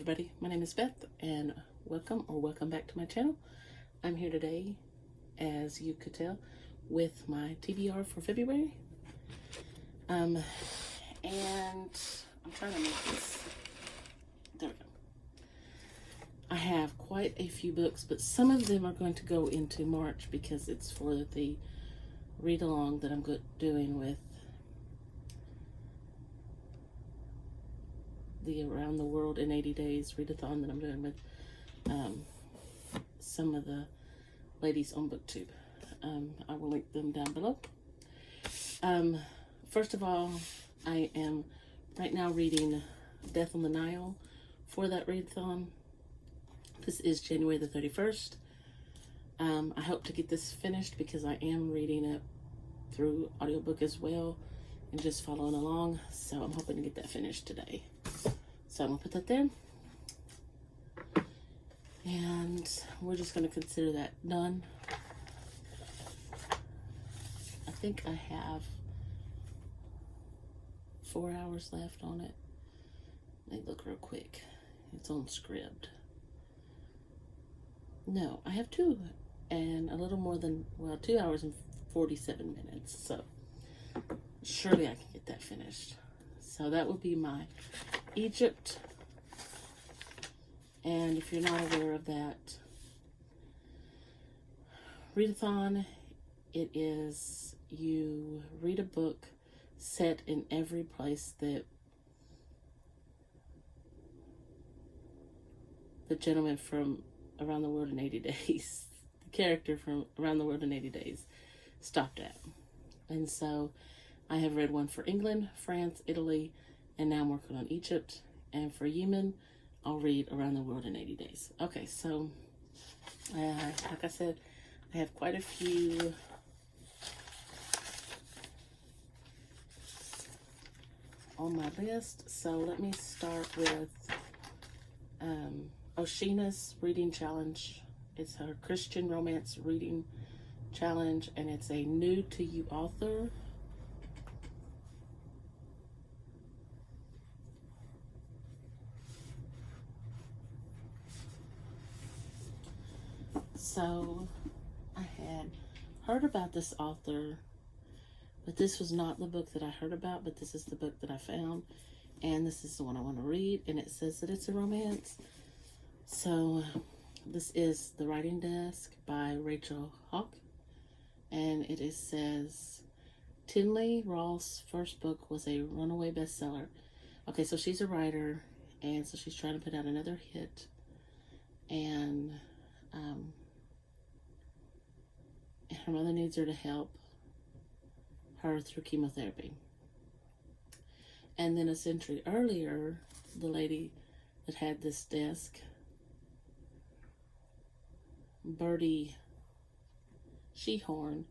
everybody, my name is Beth and welcome back to my channel. I'm here today, as you could tell, with my TBR for February. And I'm trying to make this, there we go. I have quite a few books, but some of them are going to go into March because it's for the read-along that I'm doing with the Around the World in 80 Days Readathon that I'm doing with some of the ladies on BookTube. I will link them down below. First of all, I am right now reading Death on the Nile for that readathon. This is January the 31st. I hope to get this finished because I am reading it through audiobook as well and just following along. So I'm hoping to get that finished today. So I'm gonna put that there. And we're just gonna consider that done. I think I have 4 hours left on it. Let me look real quick. It's on script. No, I have 2 and a little more than, well, 2 hours and 47 minutes. So surely I can get that finished. So that would be my Egypt. And if you're not aware of that, Readathon, it is you read a book set in every place that the gentleman from Around the World in 80 Days, the character from Around the World in 80 Days, stopped at. And so I have read one for England, France, Italy, and now I'm working on Egypt. And for Yemen, I'll read Around the World in 80 Days. Okay, so like I said, I have quite a few on my list. So let me start with Oshina's Reading Challenge. It's her Christian Romance Reading Challenge, and it's a new to you author. So I had heard about this author, but this was not the book that I heard about, but this is the book that I found, and this is the one I want to read, and it says that it's a romance. So this is The Writing Desk by Rachel Hawk, and it says Tinley Ross' first book was a runaway bestseller. Okay, so she's a writer, and so she's trying to put out another hit, and her mother needs her to help her through chemotherapy. And then a century earlier, the lady that had this desk, Bertie Shehorn,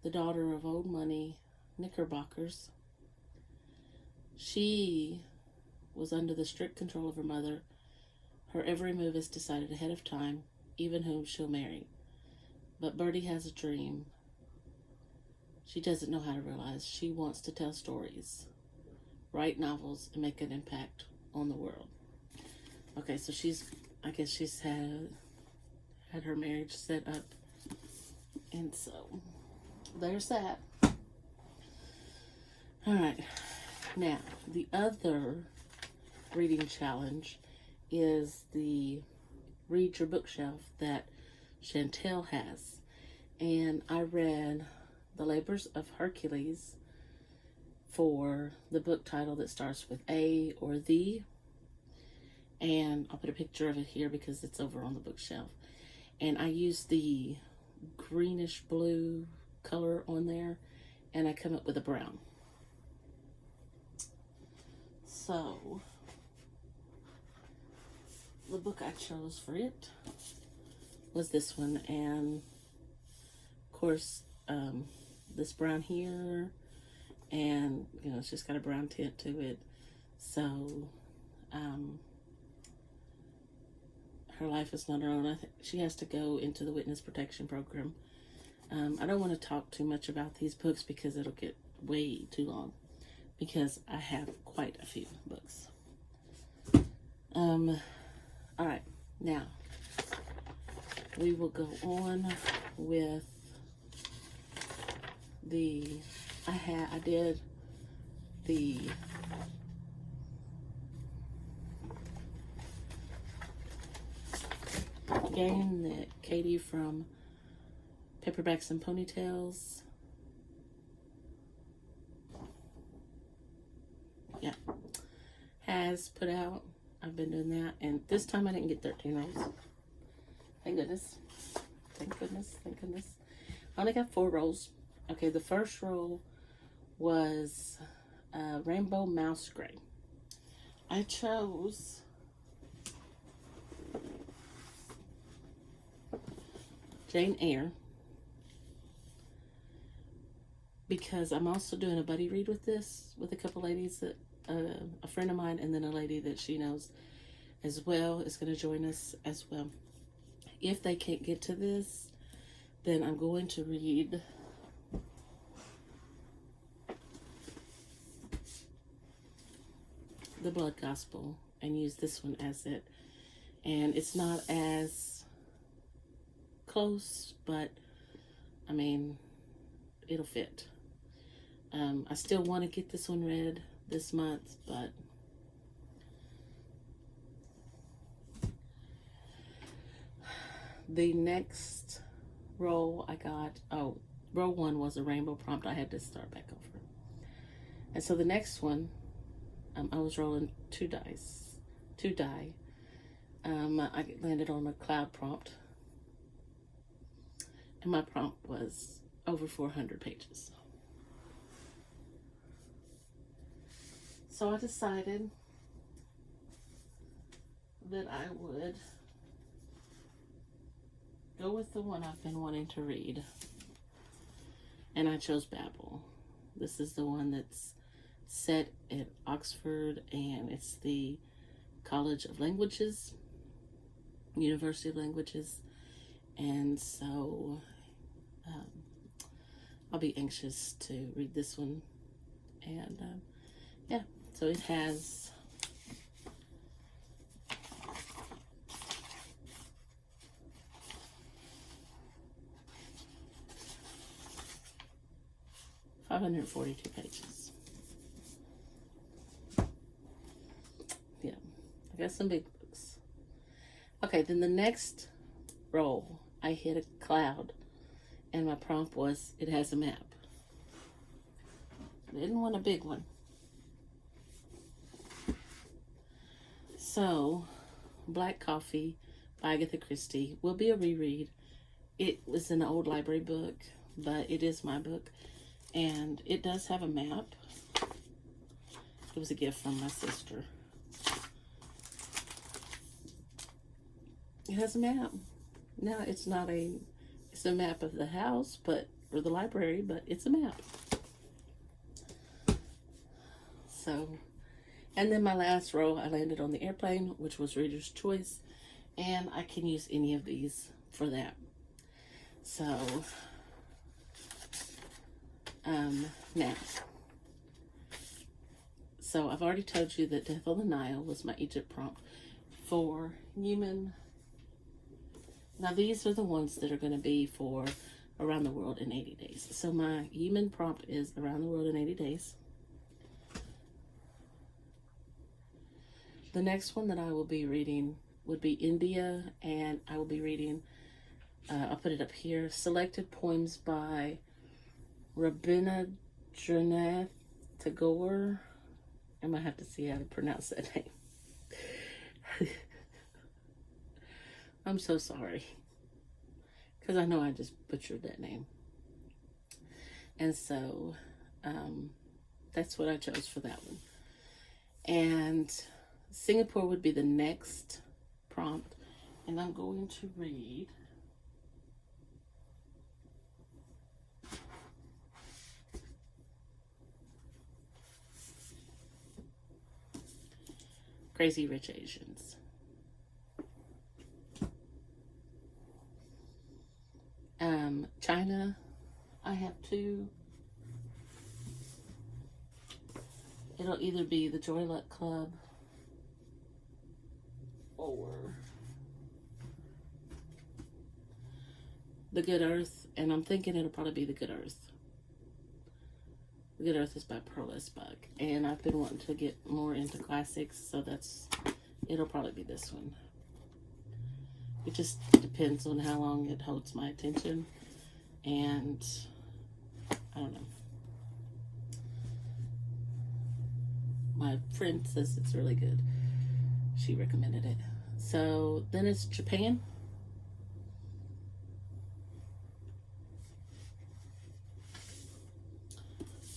the daughter of old money Knickerbockers, she was under the strict control of her mother. Her every move is decided ahead of time, even whom she'll marry. But Bertie has a dream she doesn't know how to realize. She wants to tell stories, write novels, and make an impact on the world. Okay, so I guess she's had her marriage set up. And so, there's that. Alright, now, the other reading challenge is the Read Your Bookshelf that Chantel has. And I read The Labors of Hercules for the book title that starts with A or The. And I'll put a picture of it here because it's over on the bookshelf. And I used the greenish blue color on there, and I come up with a brown. So the book I chose for it was this one, and of course this brown here, and you know, it's just got a brown tint to it. So her life is not her own. I think she has to go into the witness protection program. I don't want to talk too much about these books because it'll get way too long, because I have quite a few books. All right, now we will go on with I did the game that Katie from Paperbacks and Ponytails, yeah, has put out. I've been doing that, and this time I didn't get 13 rolls. Thank goodness. Thank goodness. Thank goodness. I only got 4 rolls. Okay, the first roll was Rainbow Mouse Gray. I chose Jane Eyre because I'm also doing a buddy read with this with a couple ladies that a friend of mine and then a lady that she knows as well is going to join us as well. If they can't get to this, then I'm going to read the Blood Gospel and use this one as it. And it's not as close, but I mean, it'll fit. I still want to get this one read this month, but the next roll I got, roll 1 was a rainbow prompt. I had to start back over. And so the next one, I was rolling 2 die. I landed on a cloud prompt. And my prompt was over 400 pages. So I decided that I would go with the one I've been wanting to read. And I chose Babel. This is the one that's set at Oxford, and it's the College of Languages, University of Languages. And so I'll be anxious to read this one. And yeah, so it has (542) pages. Yeah, I got some big books. Okay, then the next roll, I hit a cloud, and my prompt was, it has a map. I didn't want a big one. So, Black Coffee by Agatha Christie will be a reread. It was an old library book, but it is my book. And it does have a map. It was a gift from my sister. It has a map. Now, it's not it's a map of the house, or the library, but it's a map. So, and then my last row, I landed on the airplane, which was Reader's Choice, and I can use any of these for that. So, now, so I've already told you that Death on the Nile was my Egypt prompt for Newman. Now, these are the ones that are going to be for Around the World in 80 Days. So my human prompt is Around the World in 80 Days. The next one that I will be reading would be India, and I will be reading, I'll put it up here, Selected Poems by Rabindranath Tagore. I might have to see how to pronounce that name. I'm so sorry, because I know I just butchered that name. And so that's what I chose for that one. And Singapore would be the next prompt, and I'm going to read Crazy Rich Asians. China, I have 2. It'll either be the Joy Luck Club The Good Earth, and I'm thinking it'll probably be The Good Earth. The Good Earth is by Pearl's Buck, and I've been wanting to get more into classics, so it'll probably be this one. It just depends on how long it holds my attention, and I don't know. My friend says it's really good. She recommended it. So then it's Japan.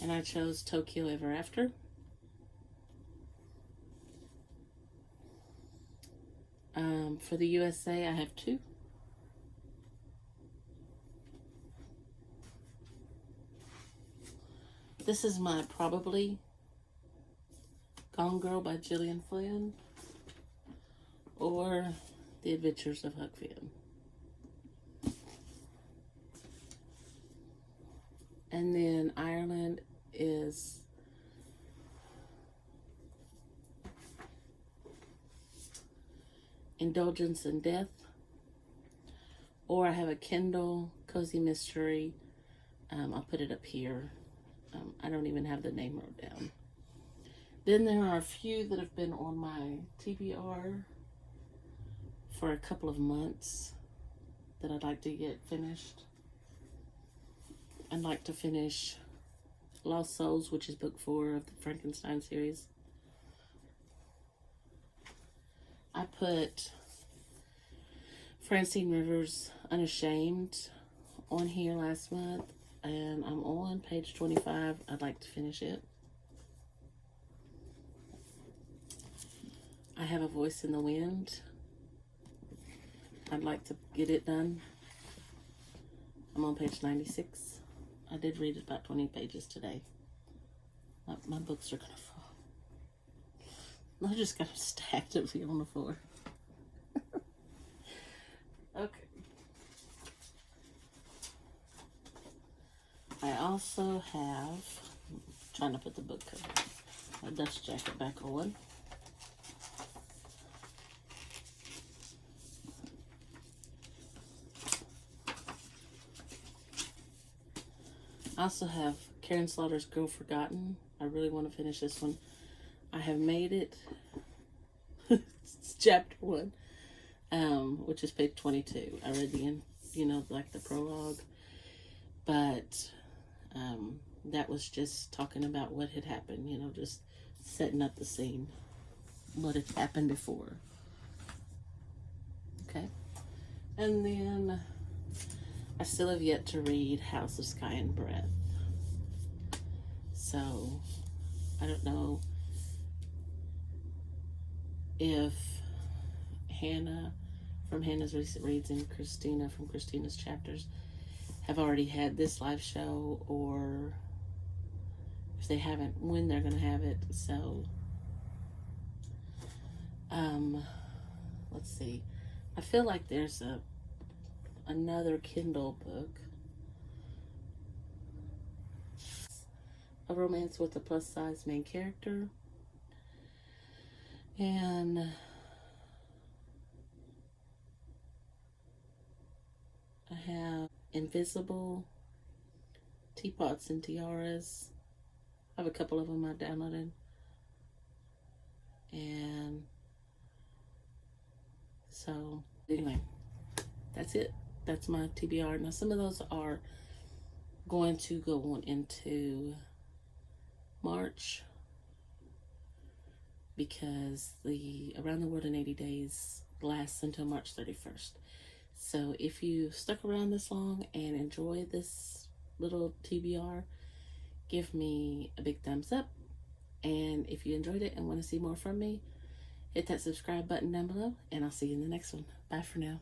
And I chose Tokyo Ever After. For the USA, I have 2. This is my probably Gone Girl by Gillian Flynn, or The Adventures of Huck Finn. And then Ireland is Indulgence in Death, or I have a Kindle Cozy Mystery. I'll put it up here. I don't even have the name wrote down. Then there are a few that have been on my TBR for a couple of months that I'd like to get finished. I'd like to finish Lost Souls, which is book 4 of the Frankenstein series. I put Francine Rivers' Unashamed on here last month, and I'm on page 25. I'd like to finish it. I Have a Voice in the Wind. I'd like to get it done. I'm on page 96. I did read about 20 pages today. My books are gonna fall. They're just gonna stacked up here on the floor. Okay. I also have, I'm trying to put the book cover, my dust jacket back on. I also have Karen Slaughter's Girl Forgotten. I really want to finish this one. I have made it. It's chapter 1, which is page 22. I read the end, like the prologue, but that was just talking about what had happened. Just setting up the scene, what had happened before. Okay, and then I still have yet to read House of Sky and Breath. So I don't know if Hannah from Hannah's Recent Reads and Christina from Christina's Chapters have already had this live show, or if they haven't, when they're going to have it. So, let's see. I feel like there's another Kindle book. A Romance with a Plus Size Main Character. And I have Invisible, Teapots and Tiaras. I have a couple of them I downloaded. And so, anyway, that's it. That's my TBR. Now, some of those are going to go on into March, because the Around the World in 80 Days lasts until March 31st. So if you stuck around this long and enjoyed this little TBR, give me a big thumbs up. And if you enjoyed it and want to see more from me, hit that subscribe button down below, and I'll see you in the next one. Bye for now.